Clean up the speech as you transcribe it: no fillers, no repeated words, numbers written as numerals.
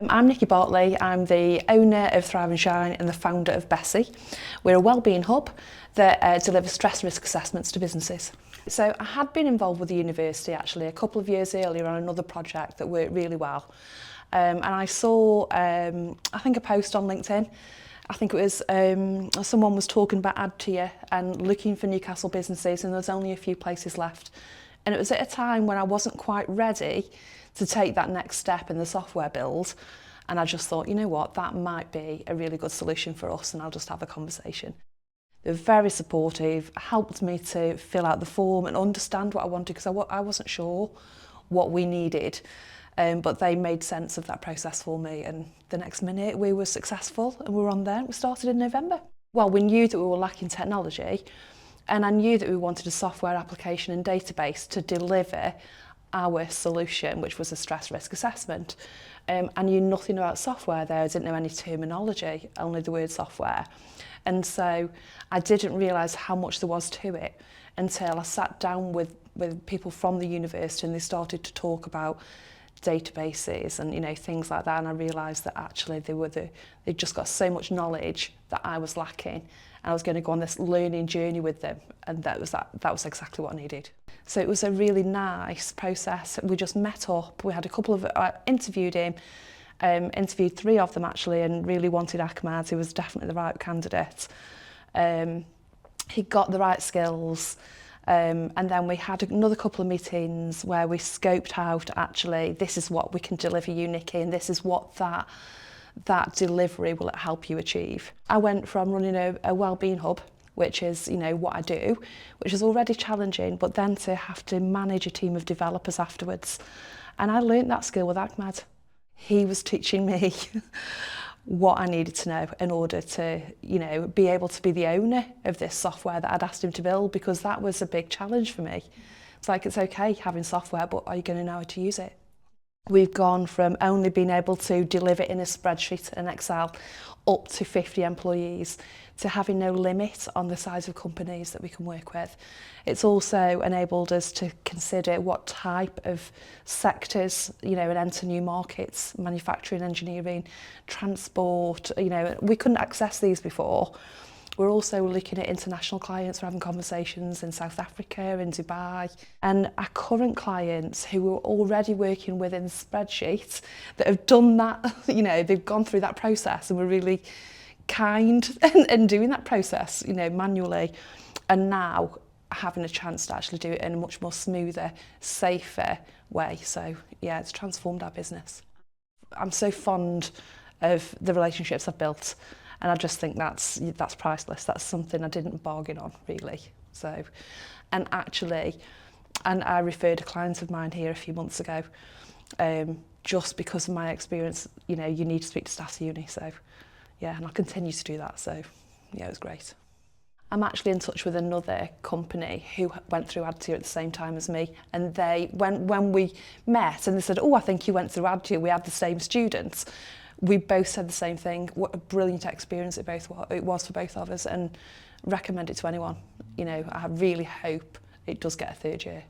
I'm Nikki Bartley. I'm the owner of Thrive and Shine and the founder of Bessie. We're a wellbeing hub that delivers stress risk assessments to businesses. So I had been involved with the university actually a couple of years earlier on another project that worked really well. And I saw, I think a post on LinkedIn. I think it was someone was talking about ADTIA and looking for Newcastle businesses, and there was only a few places left. And it was at a time when I wasn't quite ready to take that next step in the software build. And I just thought, you know what, that might be a really good solution for us, and I'll just have a conversation. They were very supportive, helped me to fill out the form and understand what I wanted, because I wasn't sure what we needed. But they made sense of that process for me, and the next minute we were successful and we were on there. We started in November. Well, we knew that we were lacking technology, and I knew that we wanted a software application and database to deliver our solution, which was a stress risk assessment. I knew nothing about software there. I didn't know any terminology, only the word software. And so I didn't realise how much there was to it until I sat down with people from the university, and they started to talk about databases and things like that, and I realised that actually they'd just got so much knowledge that I was lacking, and I was going to go on this learning journey with them, and that was exactly what I needed. So it was a really nice process. We just met up, we had a couple of interviewed him, interviewed 3 of them actually, and really wanted Ahmad, who was definitely the right candidate. He got the right skills. And then we had another couple of meetings where we scoped out actually this is what we can deliver you, Nikki, and this is what that delivery will help you achieve. I went from running a wellbeing hub, which is what I do, which is already challenging, but then to have to manage a team of developers afterwards. And I learnt that skill with Ahmad. He was teaching me what I needed to know in order to, be able to be the owner of this software that I'd asked him to build, because that was a big challenge for me. It's like, it's okay having software, but are you going to know how to use it? We've gone from only being able to deliver in a spreadsheet and Excel up to 50 employees to having no limit on the size of companies that we can work with. It's also enabled us to consider what type of sectors, and enter new markets, manufacturing, engineering, transport. We couldn't access these before. We're also looking at international clients. We're having conversations in South Africa, in Dubai. And our current clients who we're already working with in the spreadsheet that have done that, they've gone through that process and were really kind in doing that process, manually. And now having a chance to actually do it in a much more smoother, safer way. So yeah, it's transformed our business. I'm so fond of the relationships I've built. And I just think that's priceless. That's something I didn't bargain on, really. So, and I referred a client of mine here a few months ago, just because of my experience. You need to speak to staff uni. So, yeah, and I'll continue to do that. So, yeah, it was great. I'm actually in touch with another company who went through ADTIA at the same time as me, and when we met, and they said, "Oh, I think you went through ADTIA. We had the same students." We both said the same thing. What a brilliant experience it was for both of us, and recommend it to anyone. I really hope it does get a 3rd year.